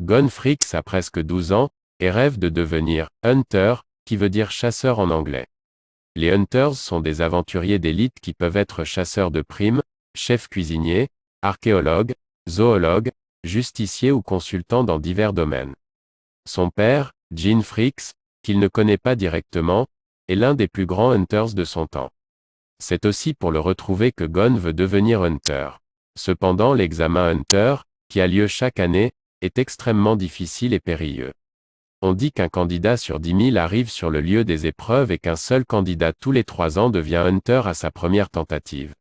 Gon Fricks a presque 12 ans, et rêve de devenir « hunter », qui veut dire chasseur en anglais. Les hunters sont des aventuriers d'élite qui peuvent être chasseurs de primes, chefs cuisiniers, archéologues, zoologues, justiciers ou consultants dans divers domaines. Son père, Gene Fricks, qu'il ne connaît pas directement, est l'un des plus grands hunters de son temps. C'est aussi pour le retrouver que Gon veut devenir hunter. Cependant l'examen hunter, qui a lieu chaque année, est extrêmement difficile et périlleux. On dit qu'un candidat sur 10 000 arrive sur le lieu des épreuves et qu'un seul candidat tous les 3 ans devient hunter à sa première tentative.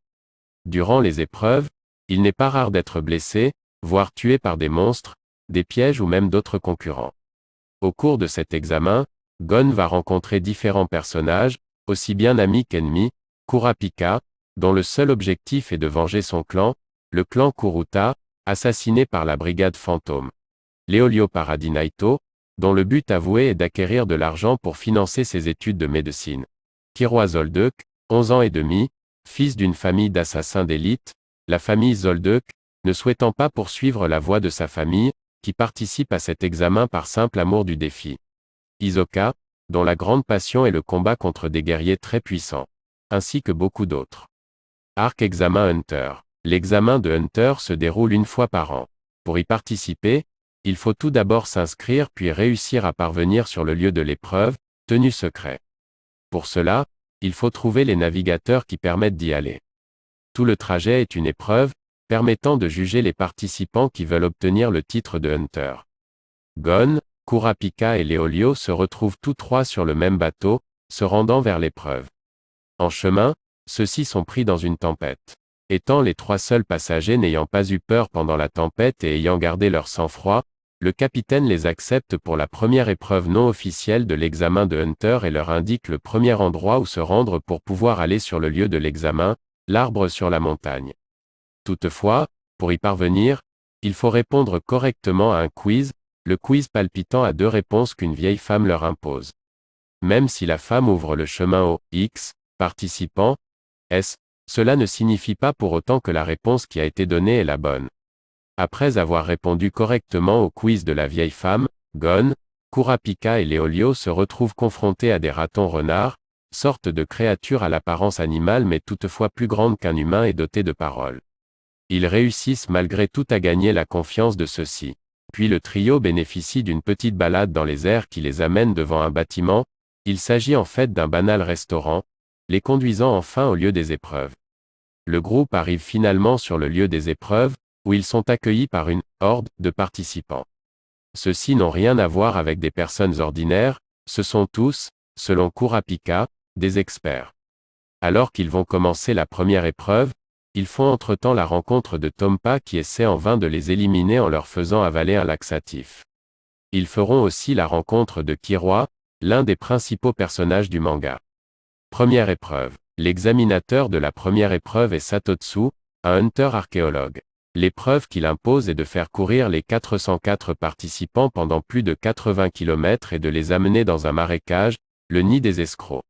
Durant les épreuves, il n'est pas rare d'être blessé, voire tué par des monstres, des pièges ou même d'autres concurrents. Au cours de cet examen, Gon va rencontrer différents personnages, aussi bien amis qu'ennemis, Kurapika, dont le seul objectif est de venger son clan, le clan Kuruta, assassiné par la brigade fantôme. Leolio Paradis Naito, dont le but avoué est d'acquérir de l'argent pour financer ses études de médecine. Killua Zoldyck, 11 ans et demi, fils d'une famille d'assassins d'élite, la famille Zoldyck, ne souhaitant pas poursuivre la voie de sa famille, qui participe à cet examen par simple amour du défi. Hisoka, dont la grande passion est le combat contre des guerriers très puissants. Ainsi que beaucoup d'autres. Arc Examen Hunter. L'examen de Hunter se déroule une fois par an. Pour y participer, il faut tout d'abord s'inscrire puis réussir à parvenir sur le lieu de l'épreuve, tenu secret. Pour cela, il faut trouver les navigateurs qui permettent d'y aller. Tout le trajet est une épreuve, permettant de juger les participants qui veulent obtenir le titre de Hunter. Gon, Kurapika et Leolio se retrouvent tous trois sur le même bateau, se rendant vers l'épreuve. En chemin, ceux-ci sont pris dans une tempête. Étant les 3 seuls passagers n'ayant pas eu peur pendant la tempête et ayant gardé leur sang-froid, le capitaine les accepte pour la première épreuve non officielle de l'examen de Hunter et leur indique le premier endroit où se rendre pour pouvoir aller sur le lieu de l'examen, l'arbre sur la montagne. Toutefois, pour y parvenir, il faut répondre correctement à un quiz, le quiz palpitant à 2 réponses qu'une vieille femme leur impose. Même si la femme ouvre le chemin aux X participants, cela ne signifie pas pour autant que la réponse qui a été donnée est la bonne. Après avoir répondu correctement au quiz de la vieille femme, Gon, Kurapika et Leolio se retrouvent confrontés à des ratons-renards, sortes de créatures à l'apparence animale mais toutefois plus grandes qu'un humain et dotées de paroles. Ils réussissent malgré tout à gagner la confiance de ceux-ci. Puis le trio bénéficie d'une petite balade dans les airs qui les amène devant un bâtiment, il s'agit en fait d'un banal restaurant, les conduisant enfin au lieu des épreuves. Le groupe arrive finalement sur le lieu des épreuves, où ils sont accueillis par une « horde » de participants. Ceux-ci n'ont rien à voir avec des personnes ordinaires, ce sont tous, selon Kurapika, des experts. Alors qu'ils vont commencer la première épreuve, ils font entre-temps la rencontre de Tompa qui essaie en vain de les éliminer en leur faisant avaler un laxatif. Ils feront aussi la rencontre de Killua, l'un des principaux personnages du manga. Première épreuve. L'examinateur de la première épreuve est Satotsu, un hunter archéologue. L'épreuve qu'il impose est de faire courir les 404 participants pendant plus de 80 km et de les amener dans un marécage, le nid des escrocs.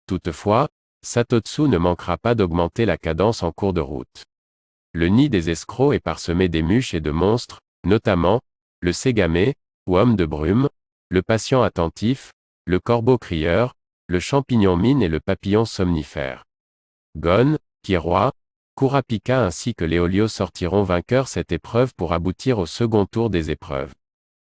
Toutefois, Satotsu ne manquera pas d'augmenter la cadence en cours de route. Le nid des escrocs est parsemé d'émuches et de monstres, notamment, le Segame, ou homme de brume, le patient attentif, le corbeau crieur, le champignon mine et le papillon somnifère. Gon, Killua, Kurapika ainsi que Leolio sortiront vainqueurs cette épreuve pour aboutir au second tour des épreuves.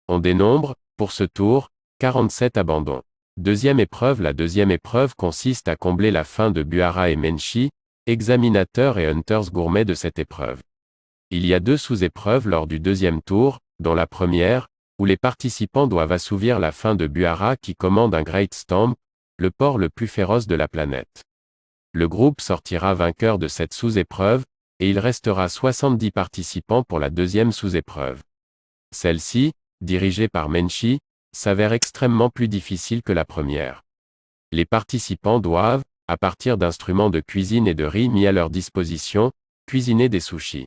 On dénombre, pour ce tour, 47 abandons. Deuxième épreuve. La deuxième épreuve consiste à combler la faim de Buhara et Menchi, examinateurs et hunters gourmets de cette épreuve. Il y a 2 sous-épreuves lors du deuxième tour, dont la première, où les participants doivent assouvir la faim de Buhara qui commande un Great Stomp, le porc le plus féroce de la planète. Le groupe sortira vainqueur de cette sous-épreuve, et il restera 70 participants pour la deuxième sous-épreuve. Celle-ci, dirigée par Menchi, s'avère extrêmement plus difficile que la première. Les participants doivent, à partir d'instruments de cuisine et de riz mis à leur disposition, cuisiner des sushis.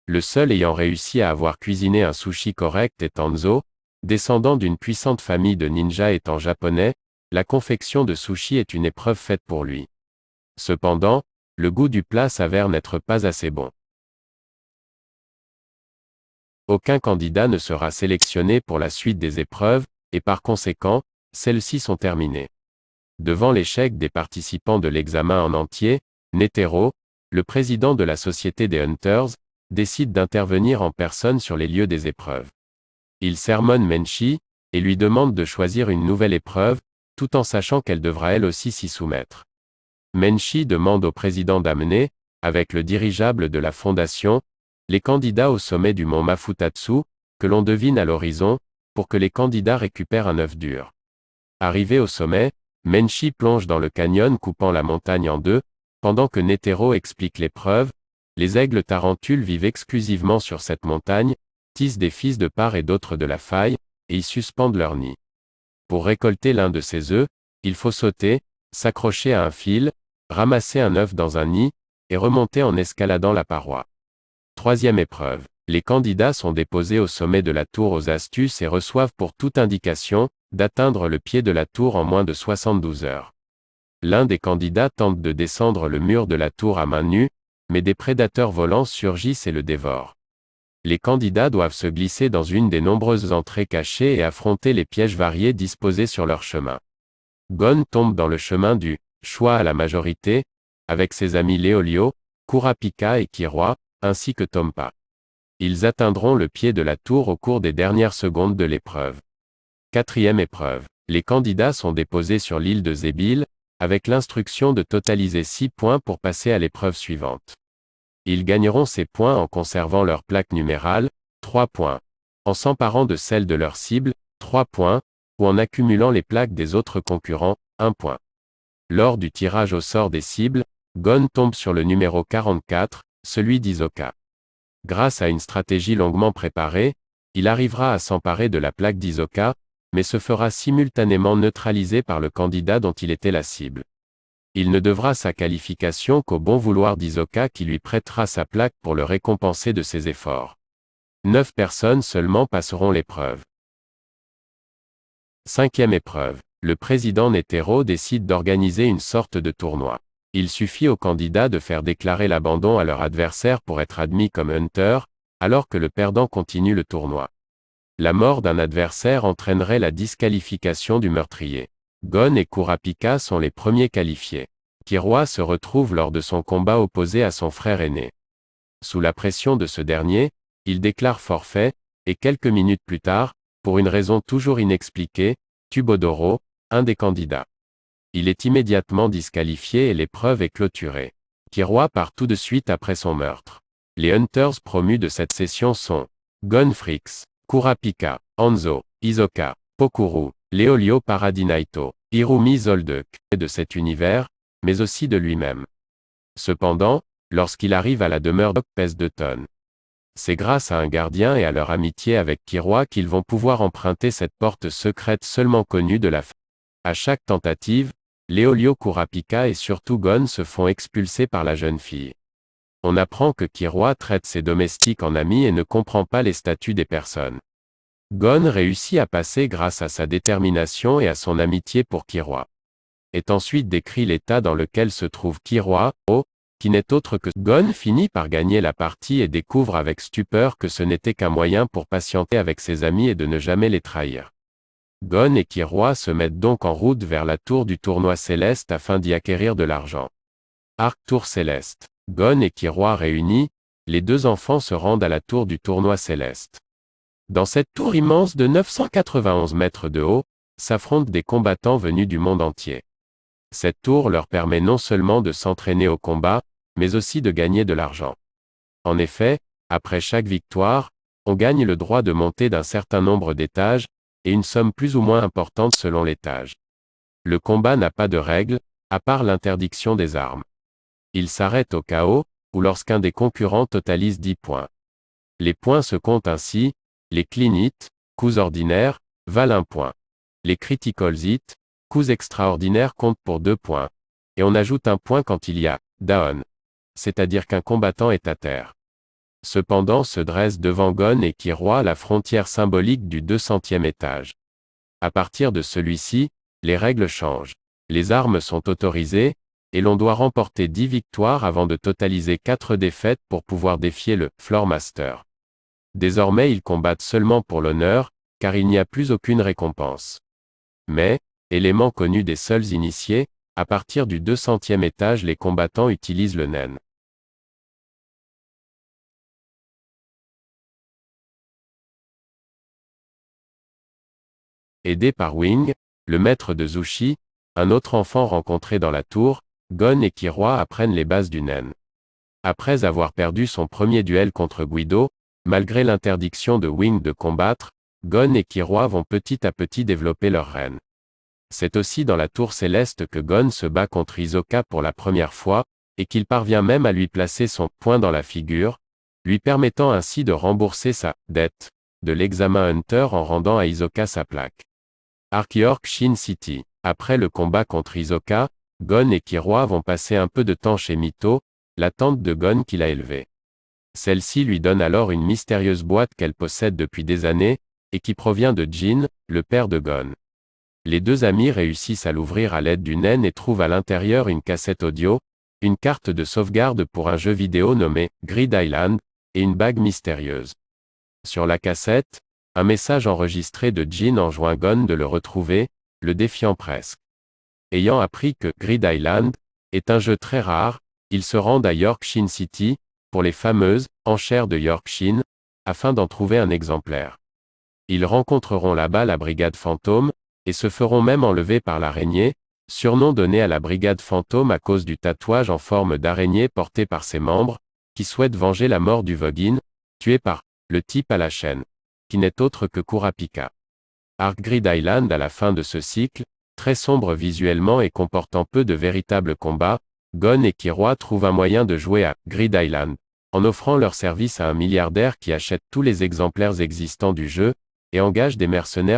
Le seul ayant réussi à avoir cuisiné un sushi correct est Hanzo, descendant d'une puissante famille de ninjas étant japonais, la confection de sushi est une épreuve faite pour lui. Cependant, le goût du plat s'avère n'être pas assez bon. Aucun candidat ne sera sélectionné pour la suite des épreuves, et par conséquent, celles-ci sont terminées. Devant l'échec des participants de l'examen en entier, Netero, le président de la Société des Hunters, décide d'intervenir en personne sur les lieux des épreuves. Il sermonne Menchi, et lui demande de choisir une nouvelle épreuve, tout en sachant qu'elle devra elle aussi s'y soumettre. Menchi demande au président d'amener, avec le dirigeable de la fondation, les candidats au sommet du mont Mafutatsu, que l'on devine à l'horizon, pour que les candidats récupèrent un œuf dur. Arrivé au sommet, Menchi plonge dans le canyon coupant la montagne en deux, pendant que Netero explique l'épreuve. Les aigles tarentules vivent exclusivement sur cette montagne, tissent des fils de part et d'autre de la faille, et y suspendent leur nid. Pour récolter l'un de ces œufs, il faut sauter, s'accrocher à un fil, ramasser un œuf dans un nid, et remonter en escaladant la paroi. Troisième épreuve. Les candidats sont déposés au sommet de la tour aux astuces et reçoivent pour toute indication, d'atteindre le pied de la tour en moins de 72 heures. L'un des candidats tente de descendre le mur de la tour à main nue, mais des prédateurs volants surgissent et le dévorent. Les candidats doivent se glisser dans une des nombreuses entrées cachées et affronter les pièges variés disposés sur leur chemin. Gon tombe dans le chemin du choix à la majorité, avec ses amis Léolio, Kurapika et Kiroa, ainsi que Tompa. Ils atteindront le pied de la tour au cours des dernières secondes de l'épreuve. Quatrième épreuve. Les candidats sont déposés sur l'île de Zébil, avec l'instruction de totaliser 6 points pour passer à l'épreuve suivante. Ils gagneront ces points en conservant leur plaque numérale, 3 points, en s'emparant de celle de leur cible, 3 points, ou en accumulant les plaques des autres concurrents, 1 point. Lors du tirage au sort des cibles, Gon tombe sur le numéro 44, celui d'Hisoka. Grâce à une stratégie longuement préparée, il arrivera à s'emparer de la plaque d'Hisoka, mais se fera simultanément neutraliser par le candidat dont il était la cible. Il ne devra sa qualification qu'au bon vouloir d'Hisoka qui lui prêtera sa plaque pour le récompenser de ses efforts. 9 personnes seulement passeront l'épreuve. Cinquième épreuve. Le président Netero décide d'organiser une sorte de tournoi. Il suffit aux candidats de faire déclarer l'abandon à leur adversaire pour être admis comme hunter, alors que le perdant continue le tournoi. La mort d'un adversaire entraînerait la disqualification du meurtrier. Gon et Kurapika sont les premiers qualifiés. Kiroa se retrouve lors de son combat opposé à son frère aîné. Sous la pression de ce dernier, il déclare forfait, et quelques minutes plus tard, pour une raison toujours inexpliquée, tue Bodoro, un des candidats. Il est immédiatement disqualifié et l'épreuve est clôturée. Kiroa part tout de suite après son meurtre. Les hunters promus de cette session sont Gon Fricks, Kurapika, Hanzo, Hisoka, Pokuru, Léolio Paradinaito, Hirumi Zolduk, de cet univers, mais aussi de lui-même. Cependant, lorsqu'il arrive à la demeure d'Ok pèse 2 tonnes. C'est grâce à un gardien et à leur amitié avec Kiroa qu'ils vont pouvoir emprunter cette porte secrète seulement connue de la fin. À chaque tentative, Léolio Kurapika et surtout Gon se font expulser par la jeune fille. On apprend que Kiroa traite ses domestiques en amis et ne comprend pas les statuts des personnes. Gon réussit à passer grâce à sa détermination et à son amitié pour Kiroa. Est ensuite décrit l'état dans lequel se trouve Kiroa, qui n'est autre que Gon finit par gagner la partie et découvre avec stupeur que ce n'était qu'un moyen pour patienter avec ses amis et de ne jamais les trahir. Gon et Kiroa se mettent donc en route vers la tour du tournoi céleste afin d'y acquérir de l'argent. Arc Tour Céleste. Gon et Kiroa réunis, les deux enfants se rendent à la tour du tournoi céleste. Dans cette tour immense de 991 mètres de haut, s'affrontent des combattants venus du monde entier. Cette tour leur permet non seulement de s'entraîner au combat, mais aussi de gagner de l'argent. En effet, après chaque victoire, on gagne le droit de monter d'un certain nombre d'étages, et une somme plus ou moins importante selon l'étage. Le combat n'a pas de règles, à part l'interdiction des armes. Il s'arrête au KO, ou lorsqu'un des concurrents totalise 10 points. Les points se comptent ainsi, les clean hits, coups ordinaires, valent 1 point. Les critical hits, coups extraordinaires comptent pour 2 points. Et on ajoute 1 point quand il y a down, c'est-à-dire qu'un combattant est à terre. Cependant se dresse devant Gon et Kiroa la frontière symbolique du 200e étage. À partir de celui-ci, les règles changent. Les armes sont autorisées, et l'on doit remporter 10 victoires avant de totaliser 4 défaites pour pouvoir défier le Floor Master. Désormais ils combattent seulement pour l'honneur, car il n'y a plus aucune récompense. Mais, élément connu des seuls initiés, à partir du 200e étage les combattants utilisent le nen. Aidé par Wing, le maître de Zushi, un autre enfant rencontré dans la tour, Gon et Killua apprennent les bases du nen. Après avoir perdu son premier duel contre Guido, malgré l'interdiction de Wing de combattre, Gon et Killua vont petit à petit développer leur ren. C'est aussi dans la tour céleste que Gon se bat contre Hisoka pour la première fois, et qu'il parvient même à lui placer son poing dans la figure, lui permettant ainsi de rembourser sa dette de l'examen Hunter en rendant à Hisoka sa plaque. Arc-York Shin City. Après le combat contre Hisoka, Gon et Killua vont passer un peu de temps chez Mito, la tante de Gon qu'il a élevée. Celle-ci lui donne alors une mystérieuse boîte qu'elle possède depuis des années, et qui provient de Jin, le père de Gon. Les deux amis réussissent à l'ouvrir à l'aide du nen et trouvent à l'intérieur une cassette audio, une carte de sauvegarde pour un jeu vidéo nommé Grid Island, et une bague mystérieuse. Sur la cassette, un message enregistré de Jin enjoint Gon de le retrouver, le défiant presque. Ayant appris que Grid Island est un jeu très rare, ils se rendent à York Shin City, pour les fameuses enchères de York Shin, afin d'en trouver un exemplaire. Ils rencontreront là-bas la brigade fantôme, et se feront même enlever par l'araignée, surnom donné à la brigade fantôme à cause du tatouage en forme d'araignée porté par ses membres, qui souhaitent venger la mort du Voggin, tué par le type à la chaîne, qui n'est autre que Kurapika. Arc Grid Island à la fin de ce cycle, très sombre visuellement et comportant peu de véritables combats, Gon et Killua trouvent un moyen de jouer à Grid Island, en offrant leur service à un milliardaire qui achète tous les exemplaires existants du jeu, et engage des mercenaires